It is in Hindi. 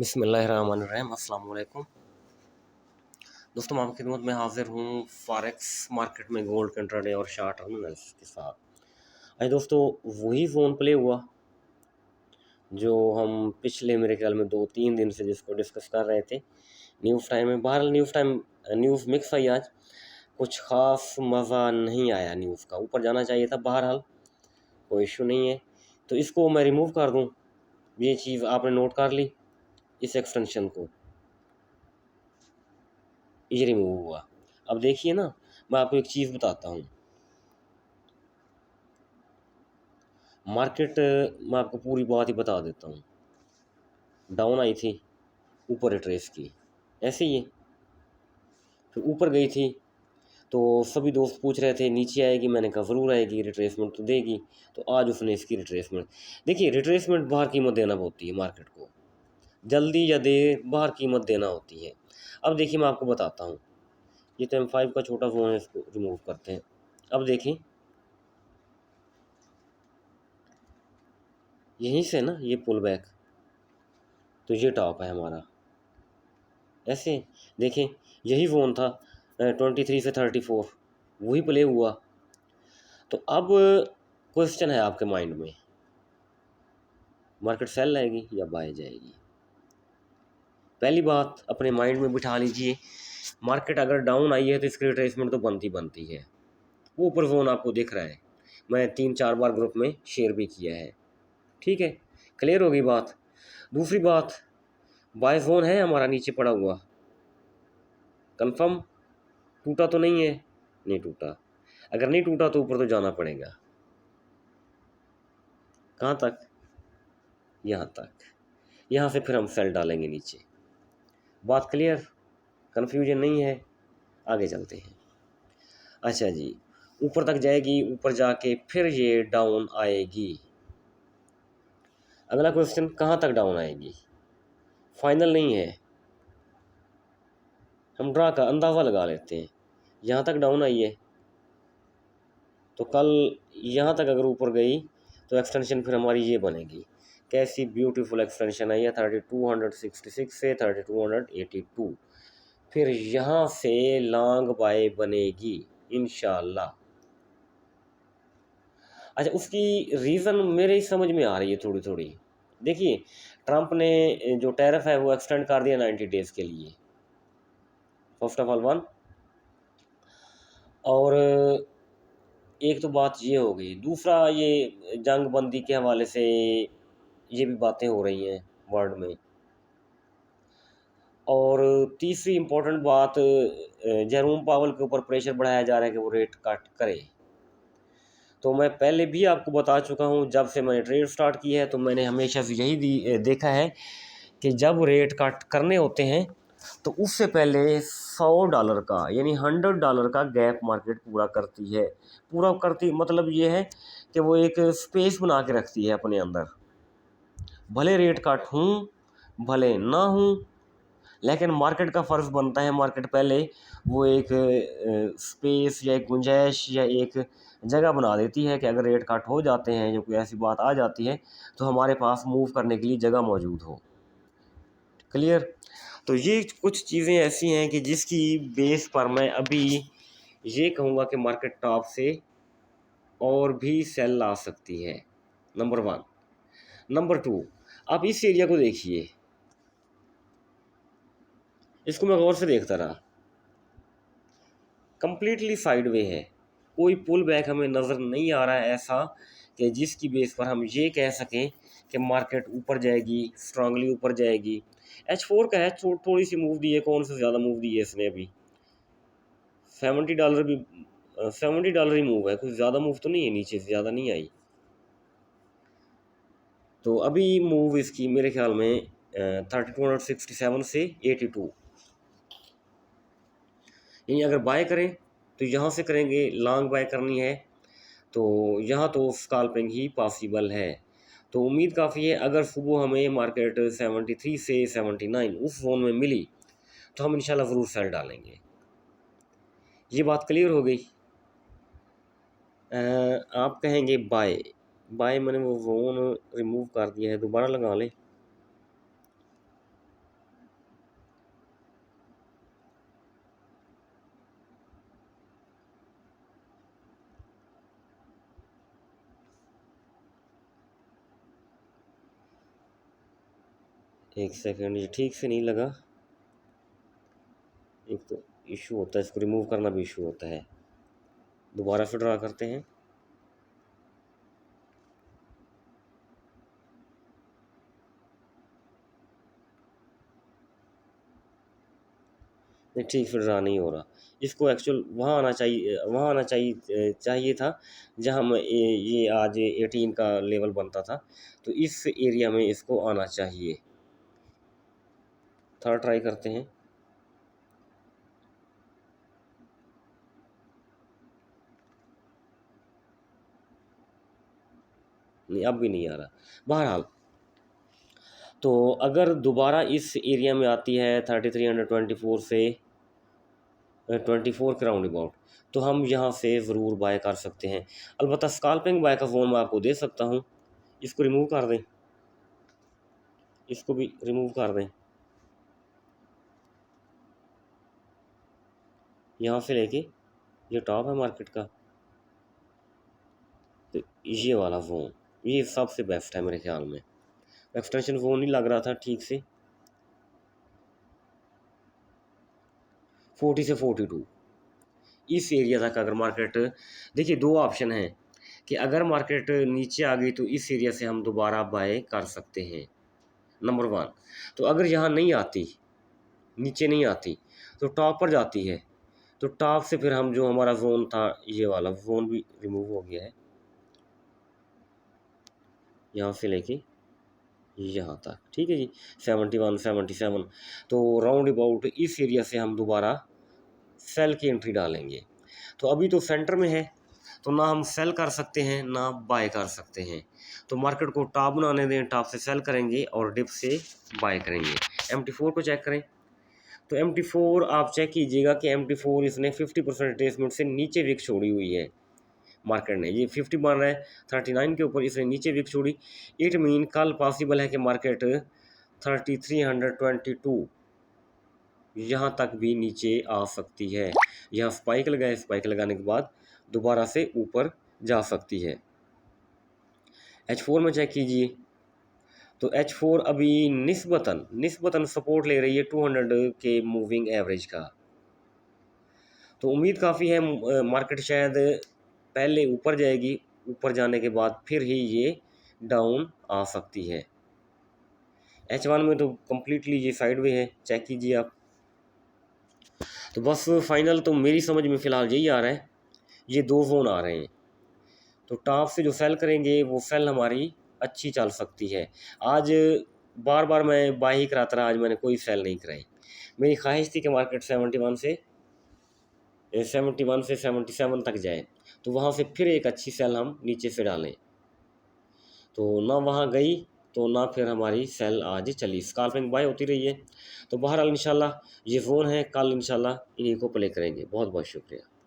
बिस्मिल्लाहिर्रहमानिर्रहीम अस्सलाम वालेकुम दोस्तों, मैं आपकी खिदमत में हाजिर हूँ फॉरेक्स मार्केट में गोल्ड के इंट्राडे और शार्ट टर्मिनल्स के साथ। आज दोस्तों वही फ़ोन प्ले हुआ जो हम पिछले मेरे ख्याल में 2-3 दिन से जिसको डिस्कस कर रहे थे न्यूज़ टाइम में। बहरहाल न्यूज़ मिक्स आई आज, कुछ ख़ास मज़ा नहीं आया न्यूज़ का। ऊपर जाना चाहिए था, बहरहाल कोई इशू नहीं है। तो इसको मैं रिमूव कर दूँ, ये चीज़ आपने नोट कर ली, इस एक्सटेंशन को ये रिमूव हुआ। अब देखिए ना, मैं आपको एक चीज़ बताता हूँ। मार्केट मैं आपको पूरी बात ही बता देता हूँ। डाउन आई थी, ऊपर रिट्रेस की, ऐसे ही है। फिर ऊपर गई थी तो सभी दोस्त पूछ रहे थे नीचे आएगी, मैंने कहा ज़रूर आएगी, रिट्रेसमेंट तो देगी। तो आज उसने इसकी रिट्रेसमेंट, देखिए रिट्रेसमेंट बाहर कीमत देना होती है मार्केट को, जल्दी या देर बाहर कीमत देना होती है। अब देखिए मैं आपको बताता हूँ, ये तो M5 का छोटा फ़ोन है, इसको रिमूव करते हैं। अब देखिए यहीं से ना ये पुल बैक, तो ये टॉप है हमारा, ऐसे देखें यही फ़ोन था 23 से 34, वही प्ले हुआ। तो अब क्वेश्चन है आपके माइंड में, मार्केट सेल आएगी या बाय जाएगी? पहली बात अपने माइंड में बिठा लीजिए, मार्केट अगर डाउन आई है तो इसकी रिट्रेसमेंट तो बनती है। वो ऊपर फ़ोन आपको दिख रहा है, मैं 3-4 बार ग्रुप में शेयर भी किया है, ठीक है, क्लियर होगी बात। दूसरी बात, बाय फ़ोन है हमारा नीचे पड़ा हुआ, कंफर्म टूटा तो नहीं है? नहीं टूटा। अगर नहीं टूटा तो ऊपर तो जाना पड़ेगा, कहाँ तक? यहाँ तक। यहाँ से फिर हम सेल डालेंगे नीचे। बात क्लियर, कन्फ्यूजन नहीं है? आगे चलते हैं। अच्छा जी, ऊपर तक जाएगी, ऊपर जाके फिर ये डाउन आएगी। अगला क्वेश्चन, कहाँ तक डाउन आएगी? फाइनल नहीं है, हम ड्रा का अंदाज़ा लगा लेते हैं। यहाँ तक डाउन आई है तो कल यहाँ तक अगर ऊपर गई तो एक्सटेंशन फिर हमारी ये बनेगी। कैसी ब्यूटीफुल एक्सटेंशन आई है 3266 से 3282, फिर यहाँ से लॉन्ग बाय बनेगी इंशाल्लाह। अच्छा, उसकी रीज़न मेरे ही समझ में आ रही है थोड़ी थोड़ी। देखिए, ट्रंप ने जो टैरिफ है वो एक्सटेंड कर दिया 90 डेज़ के लिए, फर्स्ट ऑफ ऑल वन। और एक तो बात ये हो गई, दूसरा ये जंग बंदी के हवाले से ये भी बातें हो रही हैं वर्ल्ड में। और तीसरी इम्पोर्टेंट बात, जेरोम पावल के ऊपर प्रेशर बढ़ाया जा रहा है कि वो रेट कट करे। तो मैं पहले भी आपको बता चुका हूँ, जब से मैंने ट्रेड स्टार्ट की है तो मैंने हमेशा से यही देखा है कि जब रेट कट करने होते हैं तो उससे पहले $100 का यानी $100 का गैप मार्केट पूरा करती है। पूरा करती मतलब ये है कि वो एक स्पेस बना के रखती है अपने अंदर, भले रेट कट हूँ भले ना हूँ, लेकिन मार्केट का फ़र्ज़ बनता है, मार्केट पहले वो एक स्पेस या एक गुंजाइश या एक जगह बना देती है कि अगर रेट कट हो जाते हैं या कोई ऐसी बात आ जाती है तो हमारे पास मूव करने के लिए जगह मौजूद हो। क्लियर? तो ये कुछ चीज़ें ऐसी हैं कि जिसकी बेस पर मैं अभी ये कहूँगा कि मार्केट टॉप से और भी सेल ला सकती है, नंबर 1। नंबर 2, आप इस एरिया को देखिए, इसको मैं गौर से देखता रहा, कंप्लीटली साइडवे है, कोई पुल बैक हमें नज़र नहीं आ रहा है ऐसा कि जिसकी बेस पर हम ये कह सकें कि मार्केट ऊपर जाएगी, स्ट्रांगली ऊपर जाएगी। H4 का है, थोड़ी सी मूव दी है, कौन सा ज़्यादा मूव दी है इसने अभी, $70 भी, $70 ही मूव है, कुछ ज़्यादा मूव तो नहीं है, नीचे से ज़्यादा नहीं आई। तो अभी मूव इसकी मेरे ख्याल में 3267 से 82, यानी अगर बाय करें तो यहाँ से करेंगे, लॉन्ग बाय करनी है तो यहाँ तो स्कैल्पिंग ही पॉसिबल है। तो उम्मीद काफ़ी है, अगर सुबह हमें मार्केट 73 से 79 उस जोन में मिली तो हम इंशाल्लाह ज़रूर सेल डालेंगे। ये बात क्लियर हो गई। आप कहेंगे बाय, बाय मैंने वो जोन रिमूव कर दिया है, दोबारा लगा लें। एक सेकंड, ये ठीक से नहीं लगा। एक तो इशू होता है, इसको रिमूव करना भी इशू होता है। दोबारा से ड्रा करते हैं। नहीं, ठीक से ड्रा नहीं हो रहा। इसको एक्चुअल वहाँ आना चाहिए, वहाँ आना चाहिए था जहाँ ये आज 18 का लेवल बनता था। तो इस एरिया में इसको आना चाहिए। थोड़ा ट्राई करते हैं। नहीं, अब भी नहीं आ रहा। बहरहाल, तो अगर दोबारा इस एरिया में आती है 3324 से 24 के राउंड अबाउट, तो हम यहाँ से ज़रूर बाय कर सकते हैं। अलबत्ता स्कैल्पिंग बाय का फ़ोन मैं आपको दे सकता हूँ। इसको रिमूव कर दें, इसको भी रिमूव कर दें। यहाँ से लेके ये टॉप है मार्केट का, तो ये वाला फ़ोन ये सबसे बेस्ट है मेरे ख्याल में। एक्सटेंशन फ़ोन नहीं लग रहा था ठीक से। 40 से 42 इस एरिया तक अगर मार्केट, देखिए दो ऑप्शन हैं कि अगर मार्केट नीचे आ गई तो इस एरिया से हम दोबारा बाय कर सकते हैं, नंबर वन। तो अगर यहाँ नहीं आती, नीचे नहीं आती, तो टॉप पर जाती है, तो टॉप से फिर हम जो हमारा जोन था, ये वाला जोन भी रिमूव हो गया है, यहाँ से लेके यहाँ तक, ठीक है जी। 71 77, तो राउंड अबाउट इस एरिया से हम दोबारा सेल की एंट्री डालेंगे। तो अभी तो सेंटर में है, तो ना हम सेल कर सकते हैं ना बाय कर सकते हैं। तो मार्केट को टॉप बनाने दें, टॉप से सेल करेंगे और डिप से बाय करेंगे। MT4 को चेक करें, तो MT4 आप चेक कीजिएगा कि MT4 इसने 50% रिट्रेसमेंट से नीचे विक छोड़ी हुई है। मार्केट ने ये 50 बन रहा है, 39 के ऊपर इसने नीचे विक छोड़ी। इट मीन कल पॉसिबल है कि मार्केट 3322 यहाँ तक भी नीचे आ सकती है। यहाँ स्पाइक लगाए, स्पाइक लगाने के बाद दोबारा से ऊपर जा सकती है। H4 में चेक कीजिए, तो H4 अभी निस्बतन सपोर्ट ले रही है 200 के मूविंग एवरेज का। तो उम्मीद काफ़ी है मार्केट शायद पहले ऊपर जाएगी, ऊपर जाने के बाद फिर ही ये डाउन आ सकती है। H1 में तो कम्प्लीटली ये साइडवे है, चेक कीजिए आप। तो बस फाइनल तो मेरी समझ में फ़िलहाल यही आ रहा है, ये दो जोन आ रहे हैं। तो टॉप से जो सेल करेंगे वो सेल हमारी अच्छी चल सकती है। आज बार बार मैं बाय ही कराता रहा, आज मैंने कोई सेल नहीं कराई। मेरी ख्वाहिश थी कि मार्केट 71 से 77 तक जाए, तो वहाँ से फिर एक अच्छी सेल हम नीचे से डालें। तो ना वहाँ गई, तो ना फिर हमारी सेल आज चली, स्कैल्पिंग बाय होती रही है। तो बहरहाल इंशाल्लाह ये फ़ोन है, कल इंशाल्लाह इन्हीं को प्ले करेंगे। बहुत बहुत शुक्रिया।